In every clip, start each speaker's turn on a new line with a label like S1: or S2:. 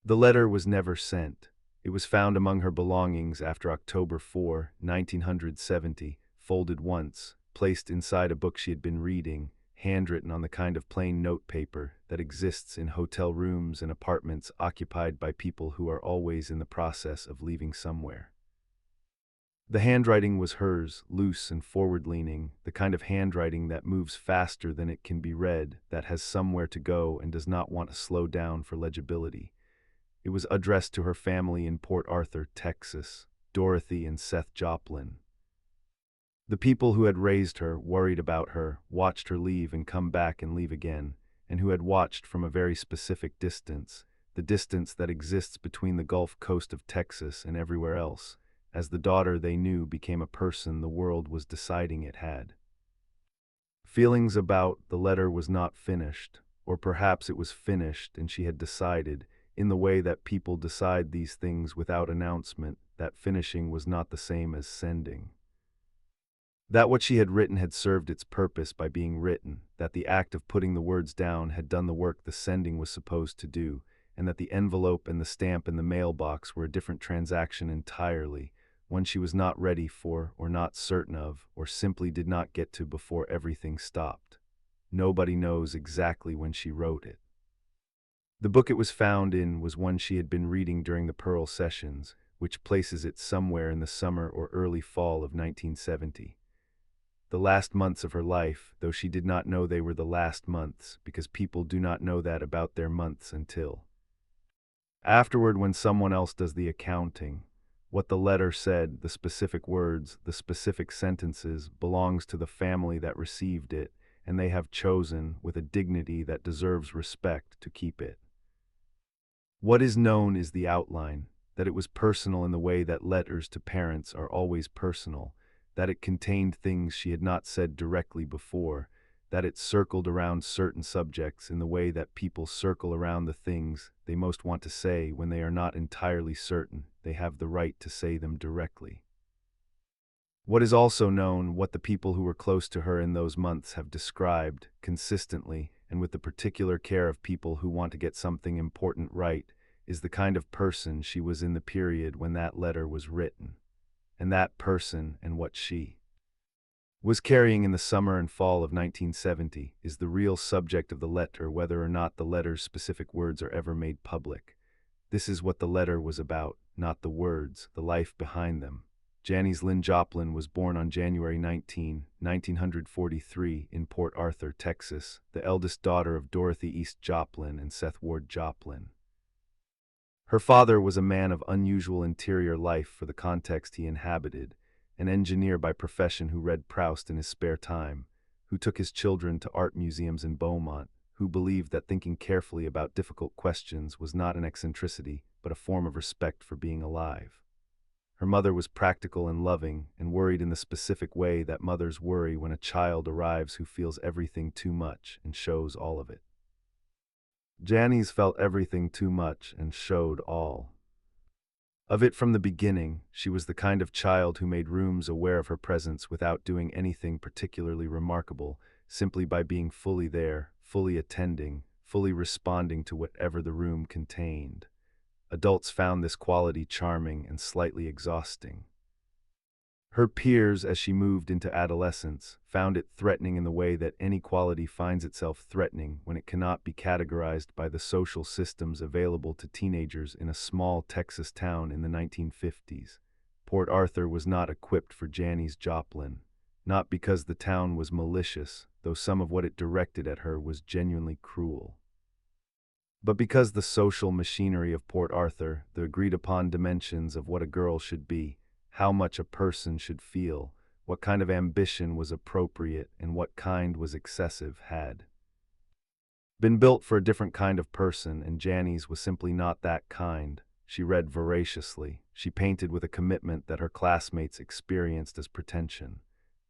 S1: The letter was never sent. It was found among her belongings after October 4, 1970, folded once, placed inside a book she had been reading, handwritten on the kind of plain notepaper that exists in hotel rooms and apartments occupied by people who are always in the process of leaving somewhere. The handwriting was hers, loose and forward-leaning, the kind of handwriting that moves faster than it can be read, that has somewhere to go and does not want to slow down for legibility. It was addressed to her family in Port Arthur, Texas, Dorothy and Seth Joplin. The people who had raised her, worried about her, watched her leave and come back and leave again, and who had watched from a very specific distance, the distance that exists between the Gulf Coast of Texas and everywhere else, as the daughter they knew became a person the world was deciding it had. Feelings about the letter was not finished, or perhaps it was finished and she had decided, in the way that people decide these things without announcement, that finishing was not the same as sending. That what she had written had served its purpose by being written, that the act of putting the words down had done the work the sending was supposed to do, and that the envelope and the stamp in the mailbox were a different transaction entirely, one she was not ready for, or not certain of, or simply did not get to before everything stopped. Nobody knows exactly when she wrote it. The book it was found in was one she had been reading during the Pearl Sessions, which places it somewhere in the summer or early fall of 1970. The last months of her life, though she did not know they were the last months, because people do not know that about their months until afterward, when someone else does the accounting. What the letter said, the specific words, the specific sentences, belongs to the family that received it, and they have chosen, with a dignity that deserves respect, to keep it. What is known is the outline, that it was personal in the way that letters to parents are always personal, that it contained things she had not said directly before, that it circled around certain subjects in the way that people circle around the things they most want to say when they are not entirely certain they have the right to say them directly. What is also known, what the people who were close to her in those months have described, consistently, and with the particular care of people who want to get something important right, is the kind of person she was in the period when that letter was written. And that person, and what she was carrying in the summer and fall of 1970, is the real subject of the letter, whether or not the letter's specific words are ever made public. This is what the letter was about, not the words, the life behind them. Janis Joplin was born on January 19, 1943, in Port Arthur, Texas, the eldest daughter of Dorothy East Joplin and Seth Ward Joplin. Her father was a man of unusual interior life for the context he inhabited, an engineer by profession who read Proust in his spare time, who took his children to art museums in Beaumont, who believed that thinking carefully about difficult questions was not an eccentricity, but a form of respect for being alive. Her mother was practical and loving, and worried in the specific way that mothers worry when a child arrives who feels everything too much and shows all of it. Janis felt everything too much and showed all of it from the beginning. She was the kind of child who made rooms aware of her presence without doing anything particularly remarkable, simply by being fully there, fully attending, fully responding to whatever the room contained. Adults found this quality charming and slightly exhausting. Her peers, as she moved into adolescence, found it threatening in the way that any quality finds itself threatening when it cannot be categorized by the social systems available to teenagers in a small Texas town in the 1950s. Port Arthur was not equipped for Janis Joplin, not because the town was malicious, though some of what it directed at her was genuinely cruel, but because the social machinery of Port Arthur, the agreed-upon dimensions of what a girl should be, how much a person should feel, what kind of ambition was appropriate and what kind was excessive, had been built for a different kind of person, and Janis was simply not that kind. She read voraciously. She painted with a commitment that her classmates experienced as pretension.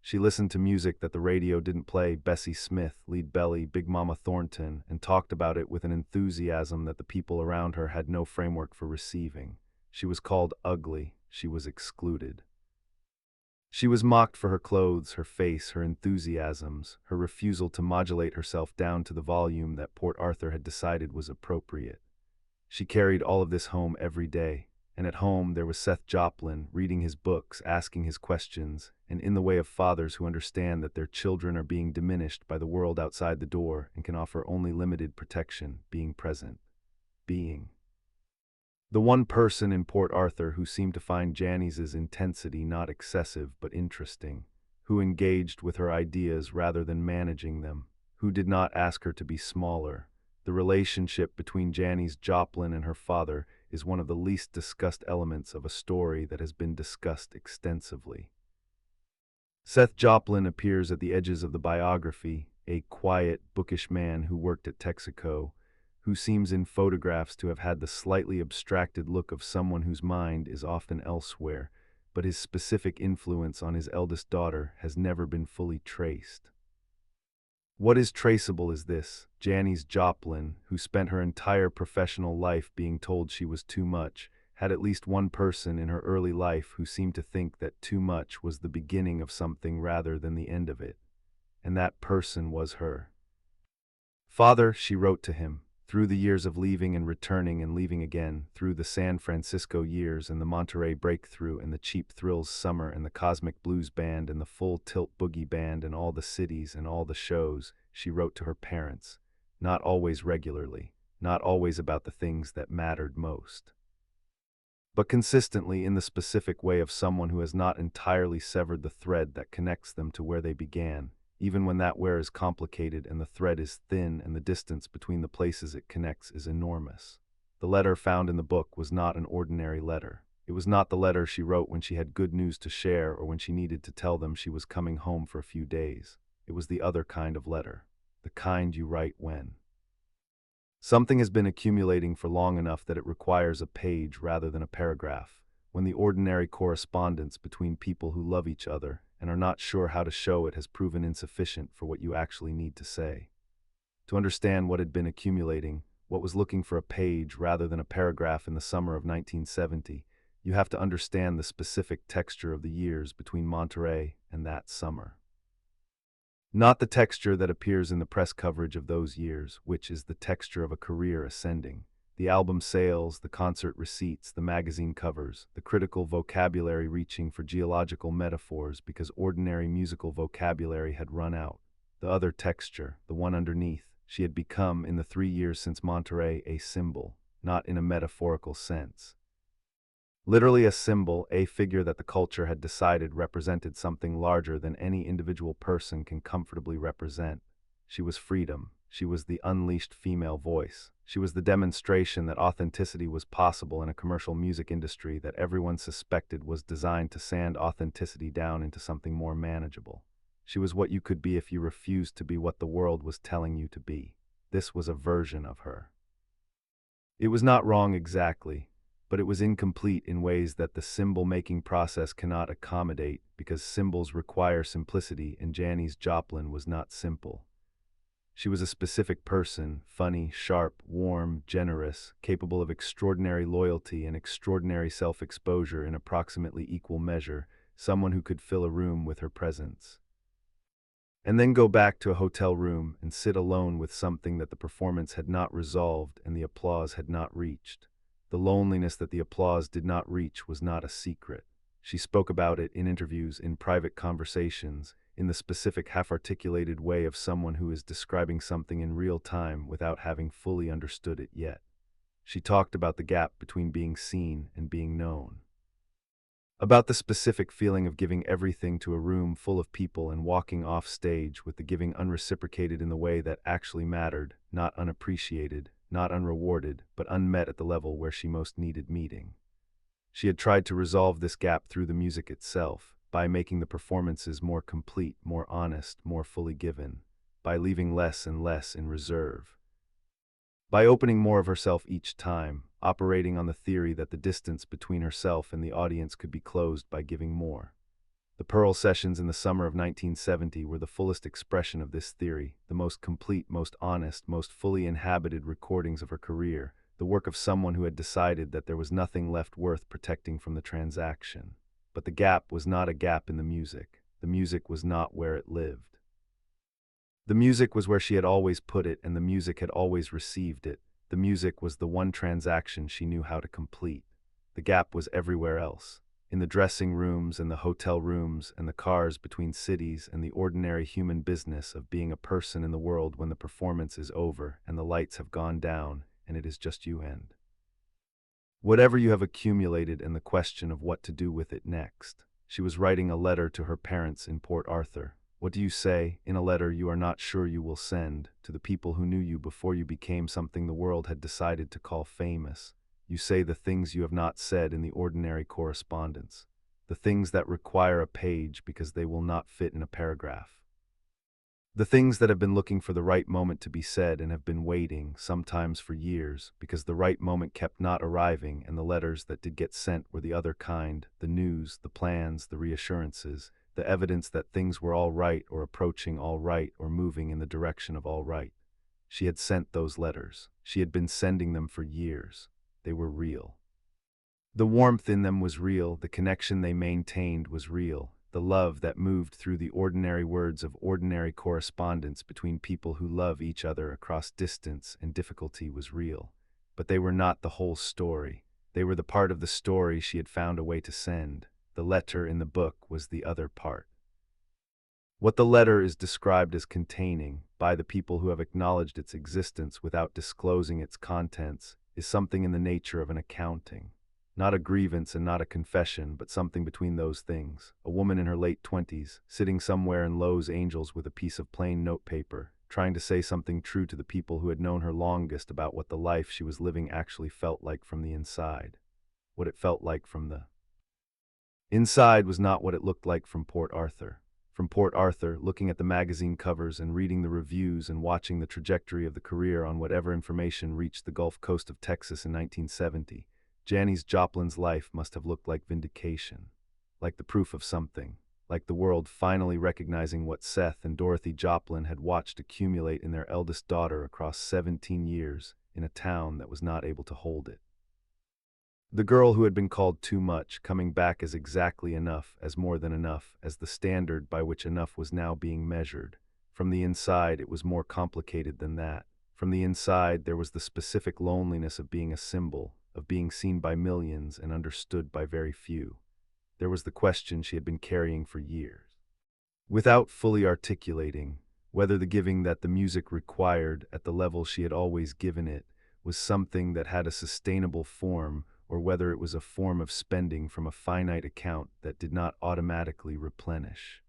S1: She listened to music that the radio didn't play, Bessie Smith, Lead Belly, Big Mama Thornton, and talked about it with an enthusiasm that the people around her had no framework for receiving. She was called ugly. She was excluded. She was mocked for her clothes, her face, her enthusiasms, her refusal to modulate herself down to the volume that Port Arthur had decided was appropriate. She carried all of this home every day. And at home there was Seth Joplin, reading his books, asking his questions, and in the way of fathers who understand that their children are being diminished by the world outside the door and can offer only limited protection, being present. Being the one person in Port Arthur who seemed to find Janis's intensity not excessive but interesting, who engaged with her ideas rather than managing them, who did not ask her to be smaller. The relationship between Janis Joplin and her father is one of the least discussed elements of a story that has been discussed extensively. Seth Joplin appears at the edges of the biography, a quiet, bookish man who worked at Texaco, who seems in photographs to have had the slightly abstracted look of someone whose mind is often elsewhere, but his specific influence on his eldest daughter has never been fully traced. What is traceable is this: Janis Joplin, who spent her entire professional life being told she was too much, had at least one person in her early life who seemed to think that too much was the beginning of something rather than the end of it. And that person was her father. She wrote to him, through the years of leaving and returning and leaving again, through the San Francisco years and the Monterey breakthrough and the Cheap Thrills summer and the Cosmic Blues Band and the Full Tilt Boogie Band and all the cities and all the shows, she wrote to her parents, not always regularly, not always about the things that mattered most, but consistently in the specific way of someone who has not entirely severed the thread that connects them to where they began, even when that where is complicated and the thread is thin and the distance between the places it connects is enormous. The letter found in the book was not an ordinary letter. It was not the letter she wrote when she had good news to share or when she needed to tell them she was coming home for a few days. It was the other kind of letter, the kind you write when something has been accumulating for long enough that it requires a page rather than a paragraph, when the ordinary correspondence between people who love each other and are not sure how to show it has proven insufficient for what you actually need to say. To understand what had been accumulating, what was looking for a page rather than a paragraph in the summer of 1970, you have to understand the specific texture of the years between Monterey and that summer. Not the texture that appears in the press coverage of those years, which is the texture of a career ascending. The album sales, the concert receipts, the magazine covers, the critical vocabulary reaching for geological metaphors because ordinary musical vocabulary had run out. The other texture, the one underneath, she had become, in the 3 years since Monterey, a symbol, not in a metaphorical sense. Literally a symbol, a figure that the culture had decided represented something larger than any individual person can comfortably represent. She was freedom. She was the unleashed female voice. She was the demonstration that authenticity was possible in a commercial music industry that everyone suspected was designed to sand authenticity down into something more manageable. She was what you could be if you refused to be what the world was telling you to be. This was a version of her. It was not wrong exactly, but it was incomplete in ways that the symbol-making process cannot accommodate because symbols require simplicity and Janis Joplin was not simple. She was a specific person, funny, sharp, warm, generous, capable of extraordinary loyalty and extraordinary self-exposure in approximately equal measure, someone who could fill a room with her presence. And then go back to a hotel room and sit alone with something that the performance had not resolved and the applause had not reached. The loneliness that the applause did not reach was not a secret. She spoke about it in interviews, in private conversations, in the specific half-articulated way of someone who is describing something in real time without having fully understood it yet. She talked about the gap between being seen and being known. About the specific feeling of giving everything to a room full of people and walking off stage with the giving unreciprocated in the way that actually mattered, not unappreciated, not unrewarded, but unmet at the level where she most needed meeting. She had tried to resolve this gap through the music itself, by making the performances more complete, more honest, more fully given, by leaving less and less in reserve, by opening more of herself each time, operating on the theory that the distance between herself and the audience could be closed by giving more. The Pearl sessions in the summer of 1970 were the fullest expression of this theory, the most complete, most honest, most fully inhabited recordings of her career, the work of someone who had decided that there was nothing left worth protecting from the transaction. But the gap was not a gap in the music. The music was not where it lived. The music was where she had always put it, and the music had always received it, The music was the one transaction she knew how to complete. The gap was everywhere else. In the dressing rooms and the hotel rooms and the cars between cities and the ordinary human business of being a person in the world when the performance is over and the lights have gone down and it is just you and whatever you have accumulated and the question of what to do with it next. She was writing a letter to her parents in Port Arthur. What do you say, in a letter you are not sure you will send, to the people who knew you before you became something the world had decided to call famous? You say the things you have not said in the ordinary correspondence, the things that require a page because they will not fit in a paragraph. The things that have been looking for the right moment to be said and have been waiting, sometimes for years, because the right moment kept not arriving, and the letters that did get sent were the other kind, the news, the plans, the reassurances, the evidence that things were all right or approaching all right or moving in the direction of all right. She had sent those letters. She had been sending them for years. They were real. The warmth in them was real, the connection they maintained was real. The love that moved through the ordinary words of ordinary correspondence between people who love each other across distance and difficulty was real. But they were not the whole story. They were the part of the story she had found a way to send. The letter in the book was the other part. What the letter is described as containing, by the people who have acknowledged its existence without disclosing its contents, is something in the nature of an accounting. Not a grievance and not a confession, but something between those things. A woman in her late 20s, sitting somewhere in Lowe's Angels with a piece of plain notepaper, trying to say something true to the people who had known her longest about what the life she was living actually felt like from the inside. What it felt like from the inside was not what it looked like from Port Arthur. From Port Arthur, looking at the magazine covers and reading the reviews and watching the trajectory of the career on whatever information reached the Gulf Coast of Texas in 1970, Janis Joplin's life must have looked like vindication, like the proof of something, like the world finally recognizing what Seth and Dorothy Joplin had watched accumulate in their eldest daughter across 17 years in a town that was not able to hold it. The girl who had been called too much, coming back as exactly enough, as more than enough, as the standard by which enough was now being measured. From the inside, it was more complicated than that. From the inside, there was the specific loneliness of being a symbol, of being seen by millions and understood by very few. There was the question she had been carrying for years, without fully articulating, whether the giving that the music required at the level she had always given it was something that had a sustainable form, or whether it was a form of spending from a finite account that did not automatically replenish.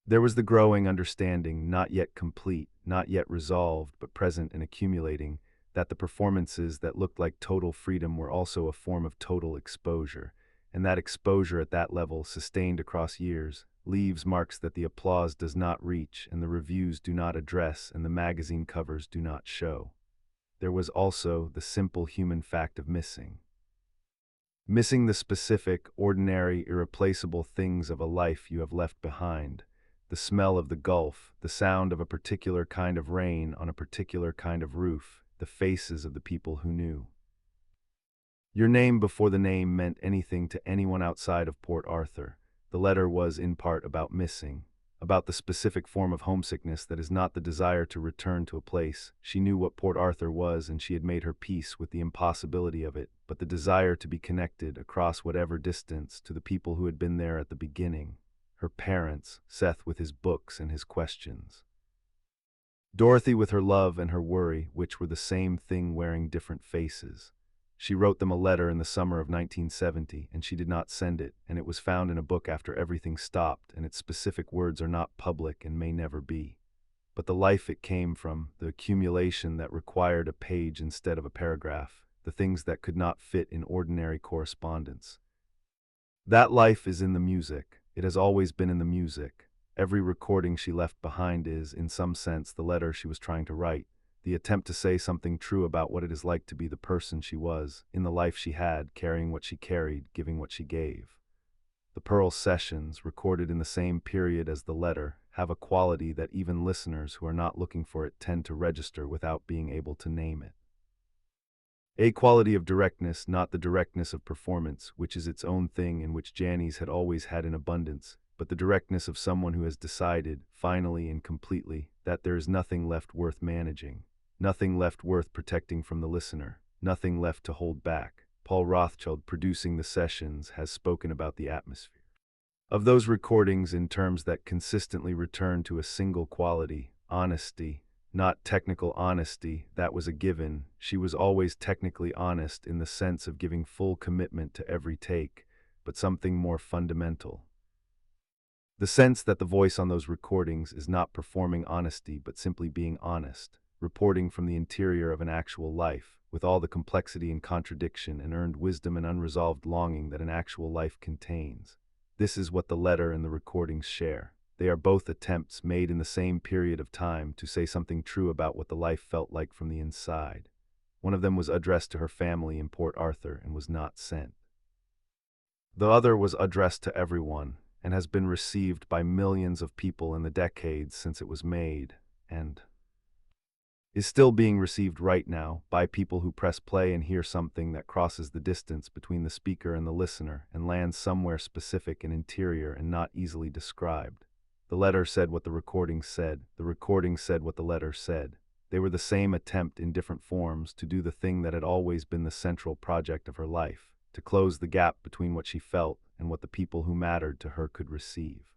S1: There was the growing understanding, not yet complete, not yet resolved, but present and accumulating, that the performances that looked like total freedom were also a form of total exposure, and that exposure at that level, sustained across years, leaves marks that the applause does not reach and the reviews do not address and the magazine covers do not show. There was also the simple human fact of missing. Missing the specific, ordinary, irreplaceable things of a life you have left behind. The smell of the Gulf, the sound of a particular kind of rain on a particular kind of roof, the faces of the people who knew. Your name before the name meant anything to anyone outside of Port Arthur. The letter was in part about missing, about the specific form of homesickness that is not the desire to return to a place. She knew what Port Arthur was and she had made her peace with the impossibility of it, but the desire to be connected across whatever distance to the people who had been there at the beginning. Her parents, Seth with his books and his questions. Dorothy with her love and her worry, which were the same thing wearing different faces. She wrote them a letter in the summer of 1970, and she did not send it, and it was found in a book after everything stopped, and its specific words are not public and may never be. But the life it came from, the accumulation that required a page instead of a paragraph, the things that could not fit in ordinary correspondence. That life is in the music. It has always been in the music. Every recording she left behind is, in some sense, the letter she was trying to write, the attempt to say something true about what it is like to be the person she was, in the life she had, carrying what she carried, giving what she gave. The Pearl sessions, recorded in the same period as the letter, have a quality that even listeners who are not looking for it tend to register without being able to name it. A quality of directness, not the directness of performance, which is its own thing and which Janis had always had in abundance, but the directness of someone who has decided, finally and completely, that there is nothing left worth managing. Nothing left worth protecting from the listener, nothing left to hold back. Paul Rothschild, producing the sessions, has spoken about the atmosphere of those recordings in terms that consistently return to a single quality: honesty. Not technical honesty, that was a given. She was always technically honest in the sense of giving full commitment to every take, but something more fundamental. The sense that the voice on those recordings is not performing honesty but simply being honest, reporting from the interior of an actual life, with all the complexity and contradiction and earned wisdom and unresolved longing that an actual life contains. This is what the letter and the recordings share. They are both attempts made in the same period of time to say something true about what the life felt like from the inside. One of them was addressed to her family in Port Arthur and was not sent. The other was addressed to everyone, and has been received by millions of people in the decades since it was made, and is still being received right now by people who press play and hear something that crosses the distance between the speaker and the listener and lands somewhere specific and interior and not easily described. The letter said what the recording said. The recording said what the letter said. They were the same attempt in different forms to do the thing that had always been the central project of her life, to close the gap between what she felt and what the people who mattered to her could receive.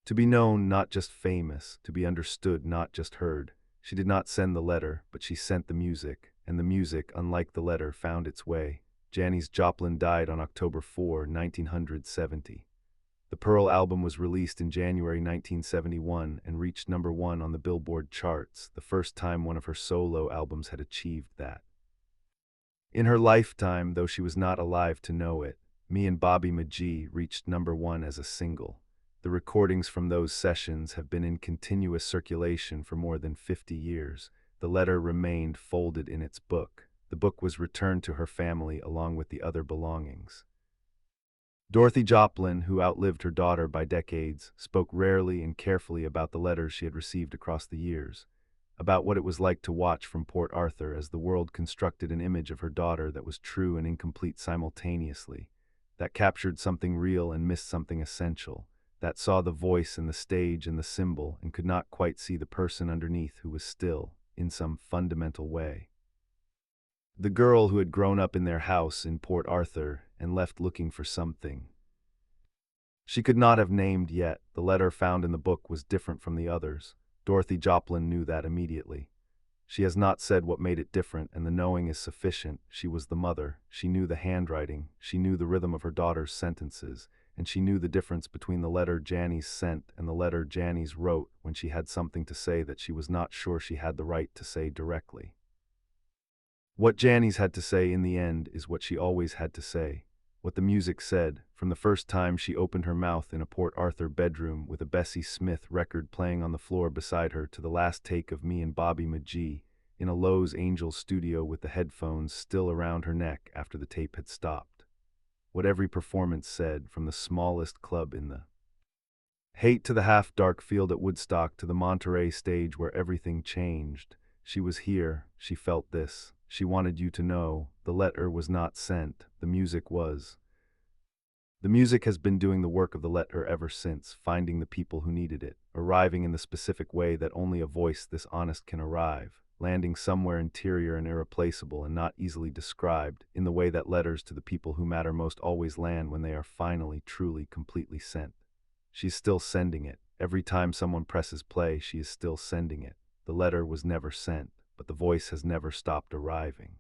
S1: To be known, not just famous, to be understood, not just heard. She did not send the letter, but she sent the music, and the music, unlike the letter, found its way. Janis Joplin died on October 4, 1970. The Pearl album was released in January 1971 and reached #1 on the Billboard charts, the first time one of her solo albums had achieved that. In her lifetime, though she was not alive to know it, Me and Bobby McGee reached #1 as a single. The recordings from those sessions have been in continuous circulation for more than 50 years. The letter remained folded in its book. The book was returned to her family along with the other belongings. Dorothy Joplin, who outlived her daughter by decades, spoke rarely and carefully about the letters she had received across the years, about what it was like to watch from Port Arthur as the world constructed an image of her daughter that was true and incomplete simultaneously, that captured something real and missed something essential, that saw the voice and the stage and the symbol and could not quite see the person underneath who was still, in some fundamental way, the girl who had grown up in their house in Port Arthur and left looking for something she could not have named yet. The letter found in the book was different from the others. Dorothy Joplin knew that immediately. She has not said what made it different, and the knowing is sufficient. She was the mother. She knew the handwriting. She knew the rhythm of her daughter's sentences, and she knew the difference between the letter Janis sent and the letter Janis wrote when she had something to say that she was not sure she had the right to say directly. What Janis had to say in the end is what she always had to say. What the music said, from the first time she opened her mouth in a Port Arthur bedroom with a Bessie Smith record playing on the floor beside her to the last take of Me and Bobby McGee in a Lowe's Angels studio with the headphones still around her neck after the tape had stopped. What every performance said, from the smallest club in the Hate to the half-dark field at Woodstock to the Monterey stage where everything changed. She was here, she felt this. She wanted you to know. The letter was not sent, the music was. The music has been doing the work of the letter ever since, finding the people who needed it, arriving in the specific way that only a voice this honest can arrive, landing somewhere interior and irreplaceable and not easily described, in the way that letters to the people who matter most always land when they are finally, truly, completely sent. She's still sending it. Every time someone presses play, she is still sending it. The letter was never sent, but the voice has never stopped arriving.